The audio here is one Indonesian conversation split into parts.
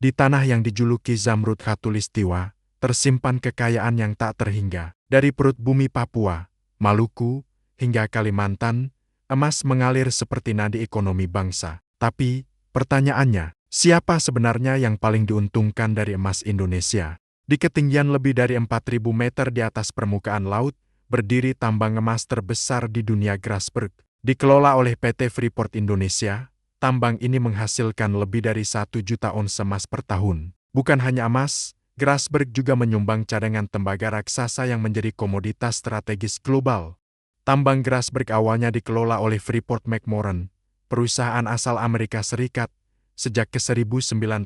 Di tanah yang dijuluki Zamrud Khatulistiwa, tersimpan kekayaan yang tak terhingga. Dari perut bumi Papua, Maluku, hingga Kalimantan, emas mengalir seperti nadi ekonomi bangsa. Tapi, pertanyaannya, siapa sebenarnya yang paling diuntungkan dari emas Indonesia? Di ketinggian lebih dari 4.000 meter di atas permukaan laut, berdiri tambang emas terbesar di dunia Grasberg. Dikelola oleh PT Freeport Indonesia, tambang ini menghasilkan lebih dari 1 juta ons emas per tahun. Bukan hanya emas, Grasberg juga menyumbang cadangan tembaga raksasa yang menjadi komoditas strategis global. Tambang Grasberg awalnya dikelola oleh Freeport McMoran, perusahaan asal Amerika Serikat, sejak ke 1967.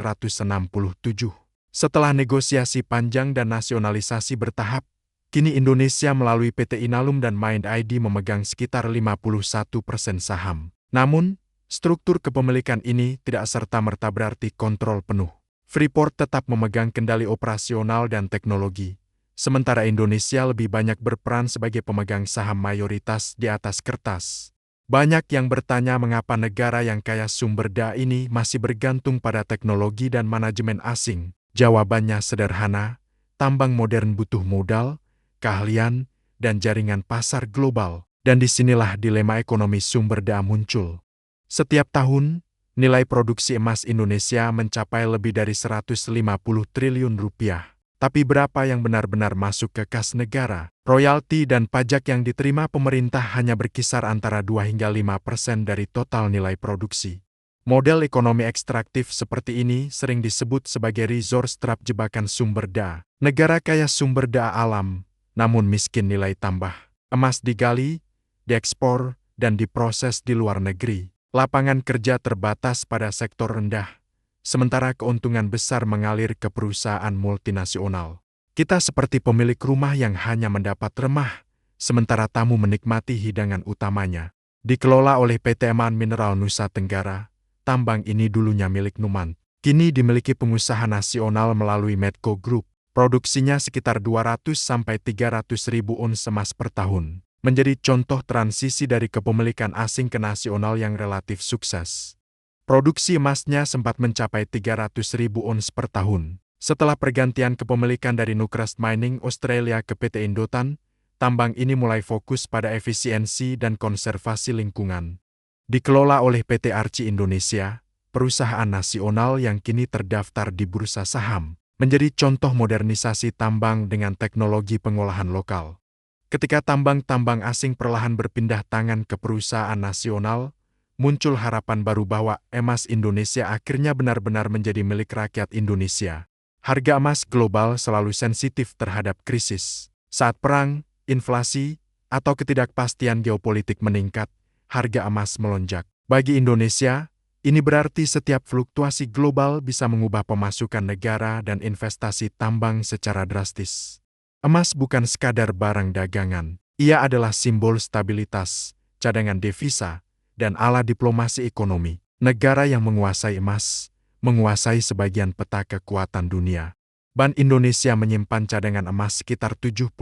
Setelah negosiasi panjang dan nasionalisasi bertahap, kini Indonesia melalui PT Inalum dan Mind ID memegang sekitar 51% saham. Namun, struktur kepemilikan ini tidak serta-merta berarti kontrol penuh. Freeport tetap memegang kendali operasional dan teknologi, sementara Indonesia lebih banyak berperan sebagai pemegang saham mayoritas di atas kertas. Banyak yang bertanya mengapa negara yang kaya sumber daya ini masih bergantung pada teknologi dan manajemen asing. Jawabannya sederhana, tambang modern butuh modal, keahlian, dan jaringan pasar global. Dan disinilah dilema ekonomi sumber daya muncul. Setiap tahun, nilai produksi emas Indonesia mencapai lebih dari 150 triliun rupiah. Tapi berapa yang benar-benar masuk ke kas negara? Royalti dan pajak yang diterima pemerintah hanya berkisar antara 2 hingga 5% dari total nilai produksi. Model ekonomi ekstraktif seperti ini sering disebut sebagai resource trap, jebakan sumber daya. Negara kaya sumber daya alam, namun miskin nilai tambah. Emas digali, diekspor, dan diproses di luar negeri. Lapangan kerja terbatas pada sektor rendah, sementara keuntungan besar mengalir ke perusahaan multinasional. Kita seperti pemilik rumah yang hanya mendapat remah, sementara tamu menikmati hidangan utamanya. Dikelola oleh PT Eman Mineral Nusa Tenggara, tambang ini dulunya milik Numan. Kini dimiliki pengusaha nasional melalui Medco Group. Produksinya sekitar 200-300 ribu ons emas per tahun. Menjadi contoh transisi dari kepemilikan asing ke nasional yang relatif sukses. Produksi emasnya sempat mencapai 300 ribu ons per tahun. Setelah pergantian kepemilikan dari Newcrest Mining Australia ke PT Indotan, tambang ini mulai fokus pada efisiensi dan konservasi lingkungan. Dikelola oleh PT Arci Indonesia, perusahaan nasional yang kini terdaftar di bursa saham, menjadi contoh modernisasi tambang dengan teknologi pengolahan lokal. Ketika tambang-tambang asing perlahan berpindah tangan ke perusahaan nasional, muncul harapan baru bahwa emas Indonesia akhirnya benar-benar menjadi milik rakyat Indonesia. Harga emas global selalu sensitif terhadap krisis. Saat perang, inflasi, atau ketidakpastian geopolitik meningkat, harga emas melonjak. Bagi Indonesia, ini berarti setiap fluktuasi global bisa mengubah pemasukan negara dan investasi tambang secara drastis. Emas bukan sekadar barang dagangan. Ia adalah simbol stabilitas, cadangan devisa, dan ala diplomasi ekonomi. Negara yang menguasai emas, menguasai sebagian peta kekuatan dunia. Bank Indonesia menyimpan cadangan emas sekitar 78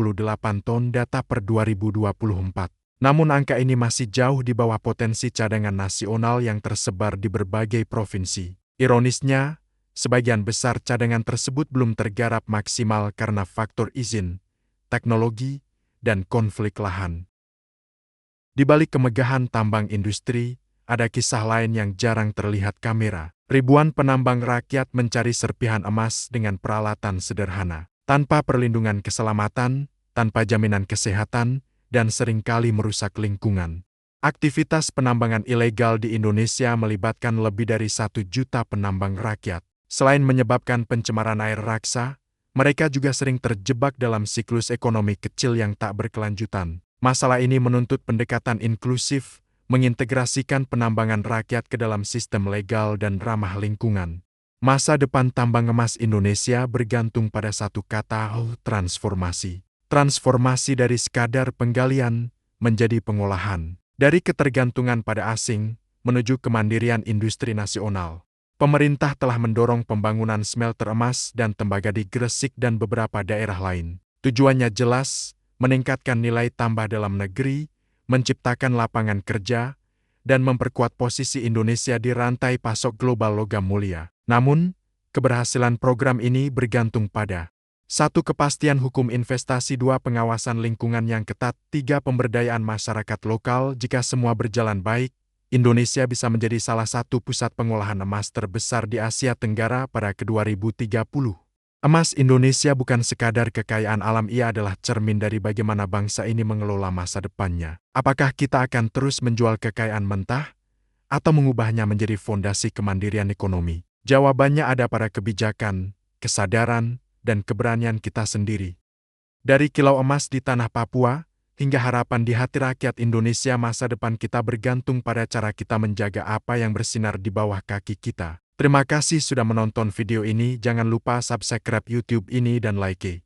ton data per 2024. Namun angka ini masih jauh di bawah potensi cadangan nasional yang tersebar di berbagai provinsi. Ironisnya, sebagian besar cadangan tersebut belum tergarap maksimal karena faktor izin, teknologi, dan konflik lahan. Di balik kemegahan tambang industri, ada kisah lain yang jarang terlihat kamera. Ribuan penambang rakyat mencari serpihan emas dengan peralatan sederhana, tanpa perlindungan keselamatan, tanpa jaminan kesehatan, dan seringkali merusak lingkungan. Aktivitas penambangan ilegal di Indonesia melibatkan lebih dari 1 juta penambang rakyat. Selain menyebabkan pencemaran air raksa, mereka juga sering terjebak dalam siklus ekonomi kecil yang tak berkelanjutan. Masalah ini menuntut pendekatan inklusif, mengintegrasikan penambangan rakyat ke dalam sistem legal dan ramah lingkungan. Masa depan tambang emas Indonesia bergantung pada satu kata, transformasi. Transformasi dari sekadar penggalian menjadi pengolahan. Dari ketergantungan pada asing menuju kemandirian industri nasional. Pemerintah telah mendorong pembangunan smelter emas dan tembaga di Gresik dan beberapa daerah lain. Tujuannya jelas, meningkatkan nilai tambah dalam negeri, menciptakan lapangan kerja, dan memperkuat posisi Indonesia di rantai pasok global logam mulia. Namun, Keberhasilan program ini bergantung pada 1. Kepastian hukum investasi, 2. Pengawasan lingkungan yang ketat, 3. Pemberdayaan masyarakat lokal. Jika semua berjalan baik, Indonesia bisa menjadi salah satu pusat pengolahan emas terbesar di Asia Tenggara pada 2030. Emas Indonesia bukan sekadar kekayaan alam, ia adalah cermin dari bagaimana bangsa ini mengelola masa depannya. Apakah kita akan terus menjual kekayaan mentah, atau mengubahnya menjadi fondasi kemandirian ekonomi? Jawabannya ada pada kebijakan, kesadaran, dan keberanian kita sendiri. Dari kilau emas di tanah Papua, hingga harapan di hati rakyat Indonesia, masa depan kita bergantung pada cara kita menjaga apa yang bersinar di bawah kaki kita. Terima kasih sudah menonton video ini, jangan lupa subscribe YouTube ini dan like.